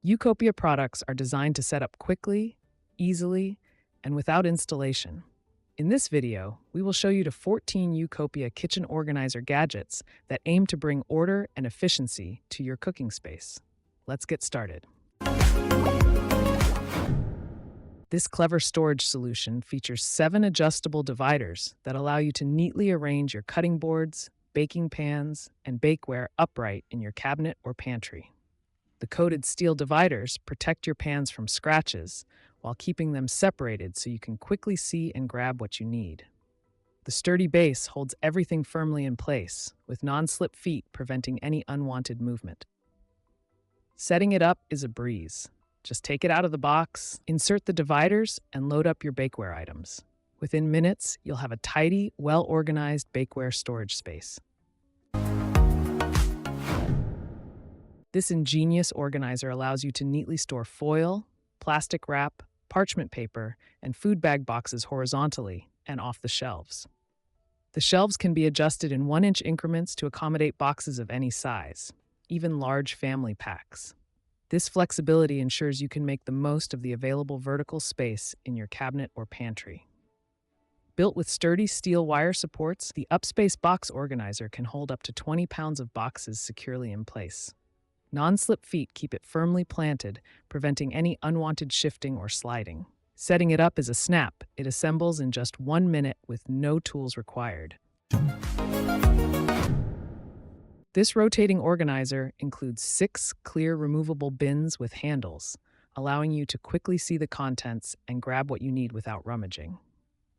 YouCopia products are designed to set up quickly, easily, and without installation. In this video, we will show you 14 YouCopia kitchen organizer gadgets that aim to bring order and efficiency to your cooking space. Let's get started. This clever storage solution features 7 adjustable dividers that allow you to neatly arrange your cutting boards, baking pans, and bakeware upright in your cabinet or pantry. The coated steel dividers protect your pans from scratches while keeping them separated so you can quickly see and grab what you need. The sturdy base holds everything firmly in place, with non-slip feet preventing any unwanted movement. Setting it up is a breeze. Just take it out of the box, insert the dividers, and load up your bakeware items. Within minutes, you'll have a tidy, well-organized bakeware storage space. This ingenious organizer allows you to neatly store foil, plastic wrap, parchment paper, and food bag boxes horizontally and off the shelves. The shelves can be adjusted in 1-inch increments to accommodate boxes of any size, even large family packs. This flexibility ensures you can make the most of the available vertical space in your cabinet or pantry. Built with sturdy steel wire supports, the UpSpace box organizer can hold up to 20 pounds of boxes securely in place. Non-slip feet keep it firmly planted, preventing any unwanted shifting or sliding. Setting it up is a snap. It assembles in just 1 minute with no tools required. This rotating organizer includes 6 clear removable bins with handles, allowing you to quickly see the contents and grab what you need without rummaging.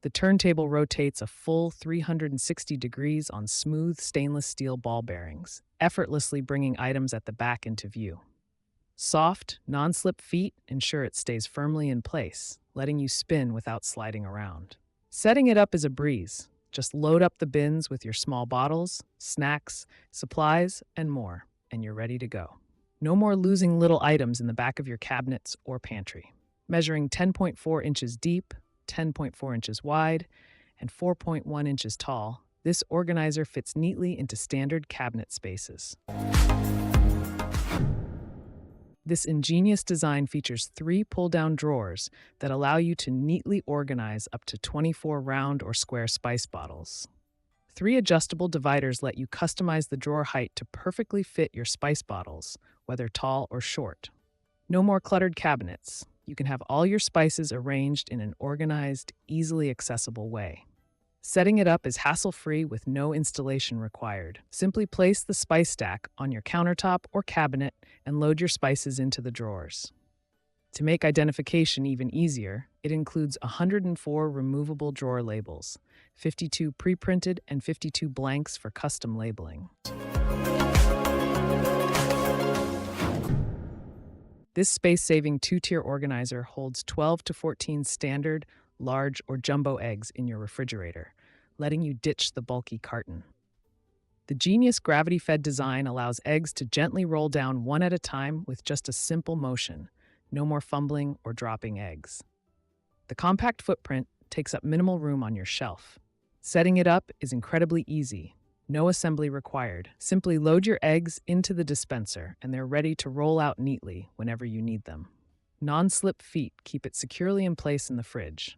The turntable rotates a full 360 degrees on smooth stainless steel ball bearings, effortlessly bringing items at the back into view. Soft, non-slip feet ensure it stays firmly in place, letting you spin without sliding around. Setting it up is a breeze. Just load up the bins with your small bottles, snacks, supplies, and more, and you're ready to go. No more losing little items in the back of your cabinets or pantry. Measuring 10.4 inches deep, 10.4 inches wide, and 4.1 inches tall, this organizer fits neatly into standard cabinet spaces. This ingenious design features 3 pull-down drawers that allow you to neatly organize up to 24 round or square spice bottles. 3 adjustable dividers let you customize the drawer height to perfectly fit your spice bottles, whether tall or short. No more cluttered cabinets. You can have all your spices arranged in an organized, easily accessible way. Setting it up is hassle-free with no installation required. Simply place the SpiceStack on your countertop or cabinet and load your spices into the drawers. To make identification even easier, it includes 104 removable drawer labels, 52 pre-printed and 52 blanks for custom labeling. This space-saving 2-tier organizer holds 12 to 14 standard, large, or jumbo eggs in your refrigerator, letting you ditch the bulky carton. The genius gravity-fed design allows eggs to gently roll down one at a time with just a simple motion. No more fumbling or dropping eggs. The compact footprint takes up minimal room on your shelf. Setting it up is incredibly easy. No assembly required. Simply load your eggs into the dispenser and they're ready to roll out neatly whenever you need them. Non-slip feet keep it securely in place in the fridge.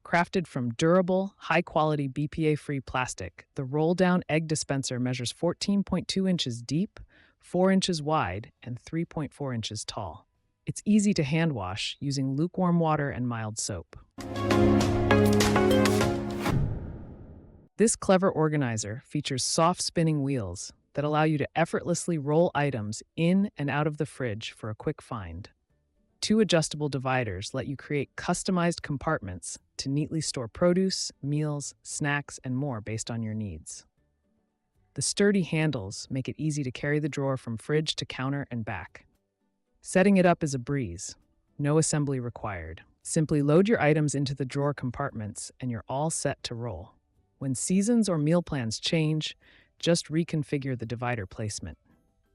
Crafted from durable, high-quality BPA-free plastic, the RollDown Egg Dispenser measures 14.2 inches deep, 4 inches wide, and 3.4 inches tall. It's easy to hand wash using lukewarm water and mild soap. This clever organizer features soft spinning wheels that allow you to effortlessly roll items in and out of the fridge for a quick find. 2 adjustable dividers let you create customized compartments to neatly store produce, meals, snacks, and more based on your needs. The sturdy handles make it easy to carry the drawer from fridge to counter and back. Setting it up is a breeze. No assembly required. Simply load your items into the drawer compartments and you're all set to roll. When seasons or meal plans change, just reconfigure the divider placement.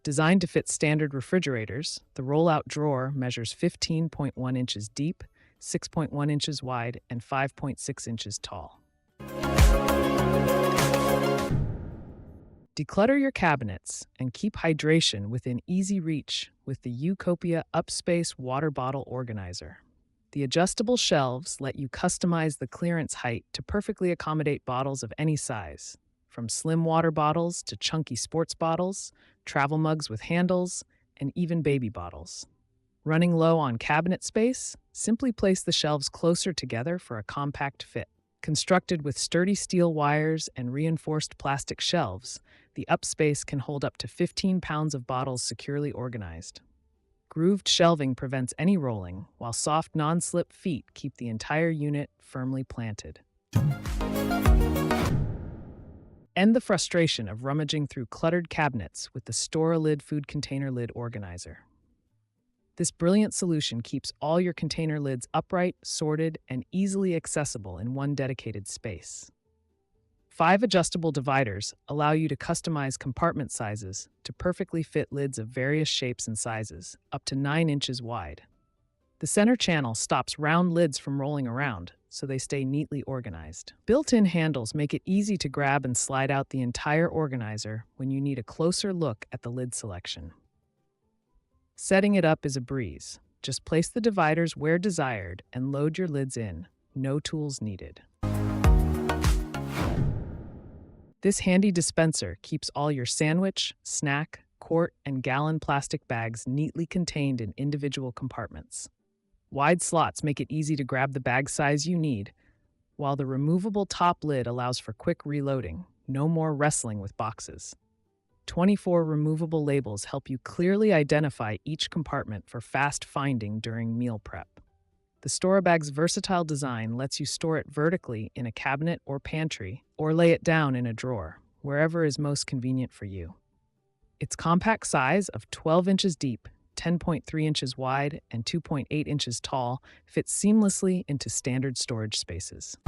Designed to fit standard refrigerators, the RollOut drawer measures 15.1 inches deep, 6.1 inches wide, and 5.6 inches tall. Declutter your cabinets and keep hydration within easy reach with the YouCopia UpSpace Water Bottle Organizer. The adjustable shelves let you customize the clearance height to perfectly accommodate bottles of any size, from slim water bottles to chunky sports bottles, travel mugs with handles, and even baby bottles. Running low on cabinet space? Simply place the shelves closer together for a compact fit. Constructed with sturdy steel wires and reinforced plastic shelves, the UpSpace can hold up to 15 pounds of bottles securely organized. Grooved shelving prevents any rolling, while soft non-slip feet keep the entire unit firmly planted. End the frustration of rummaging through cluttered cabinets with the StoraLid food container lid organizer. This brilliant solution keeps all your container lids upright, sorted, and easily accessible in one dedicated space. 5 adjustable dividers allow you to customize compartment sizes to perfectly fit lids of various shapes and sizes, up to 9 inches wide. The center channel stops round lids from rolling around, so they stay neatly organized. Built-in handles make it easy to grab and slide out the entire organizer when you need a closer look at the lid selection. Setting it up is a breeze. Just place the dividers where desired and load your lids in. No tools needed. This handy dispenser keeps all your sandwich, snack, quart, and gallon plastic bags neatly contained in individual compartments. Wide slots make it easy to grab the bag size you need, while the removable top lid allows for quick reloading. No more wrestling with boxes. 24 removable labels help you clearly identify each compartment for fast finding during meal prep. The StoraBag's versatile design lets you store it vertically in a cabinet or pantry, or lay it down in a drawer, wherever is most convenient for you. Its compact size of 12 inches deep, 10.3 inches wide, and 2.8 inches tall fits seamlessly into standard storage spaces.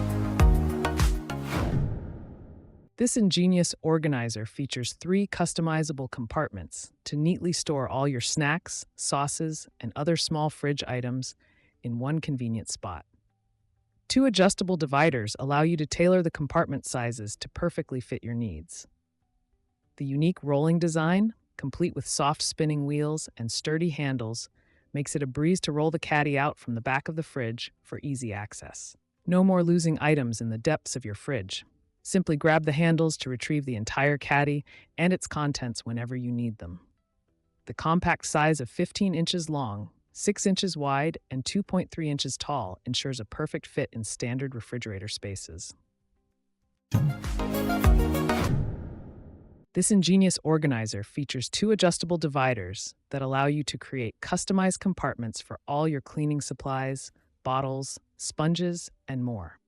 This ingenious organizer features 3 customizable compartments to neatly store all your snacks, sauces, and other small fridge items in one convenient spot. 2 adjustable dividers allow you to tailor the compartment sizes to perfectly fit your needs. The unique rolling design, complete with soft spinning wheels and sturdy handles, makes it a breeze to roll the Caddy out from the back of the fridge for easy access. No more losing items in the depths of your fridge. Simply grab the handles to retrieve the entire Caddy and its contents whenever you need them. The compact size of 15 inches long, 6 inches wide, and 2.3 inches tall ensures a perfect fit in standard refrigerator spaces. This ingenious organizer features 2 adjustable dividers that allow you to create customized compartments for all your cleaning supplies, bottles, sponges, and more.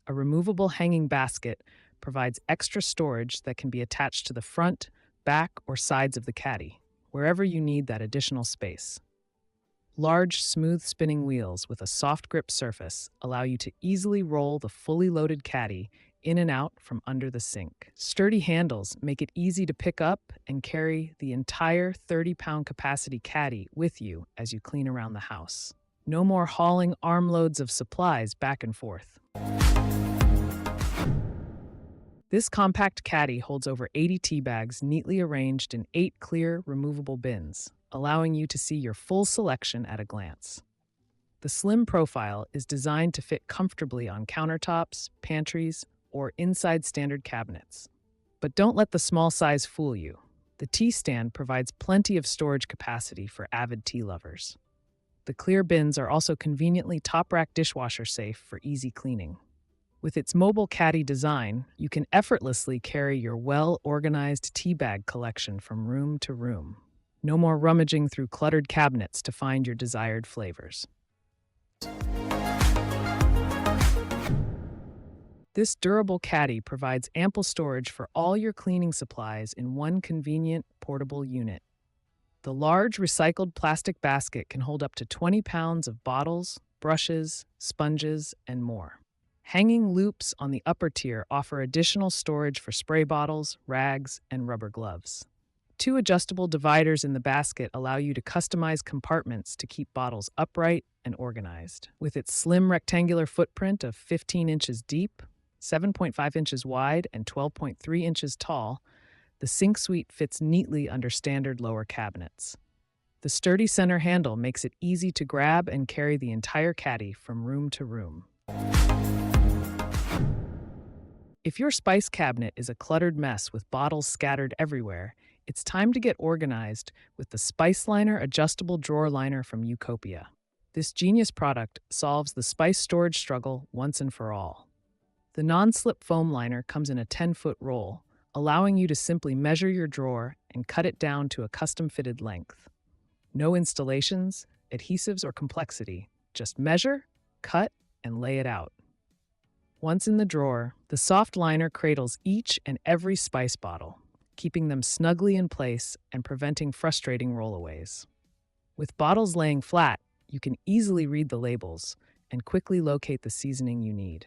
A removable hanging basket provides extra storage that can be attached to the front, back, or sides of the Caddy, wherever you need that additional space. Large, smooth spinning wheels with a soft grip surface allow you to easily roll the fully loaded Caddy in and out from under the sink. Sturdy handles make it easy to pick up and carry the entire 30-pound capacity Caddy with you as you clean around the house. No more hauling armloads of supplies back and forth. This compact Caddy holds over 80 tea bags neatly arranged in 8 clear, removable bins, allowing you to see your full selection at a glance. The slim profile is designed to fit comfortably on countertops, pantries, or inside standard cabinets. But don't let the small size fool you. The tea stand provides plenty of storage capacity for avid tea lovers. The clear bins are also conveniently top-rack dishwasher safe for easy cleaning. With its mobile Caddy design, you can effortlessly carry your well-organized tea bag collection from room to room. No more rummaging through cluttered cabinets to find your desired flavors. This durable Caddy provides ample storage for all your cleaning supplies in one convenient, portable unit. The large recycled plastic basket can hold up to 20 pounds of bottles, brushes, sponges, and more. Hanging loops on the upper tier offer additional storage for spray bottles, rags, and rubber gloves. 2 adjustable dividers in the basket allow you to customize compartments to keep bottles upright and organized. With its slim rectangular footprint of 15 inches deep, 7.5 inches wide, and 12.3 inches tall, The SinkSuite fits neatly under standard lower cabinets. The sturdy center handle makes it easy to grab and carry the entire caddy from room to room. If your spice cabinet is a cluttered mess with bottles scattered everywhere, it's time to get organized with the SpiceLiner adjustable drawer liner from YouCopia. This genius product solves the spice storage struggle once and for all. The non-slip foam liner comes in a 10-foot roll, allowing you to simply measure your drawer and cut it down to a custom-fitted length. No installations, adhesives, or complexity. Just measure, cut, and lay it out. Once in the drawer, the soft liner cradles each and every spice bottle, keeping them snugly in place and preventing frustrating rollaways. With bottles laying flat, you can easily read the labels and quickly locate the seasoning you need.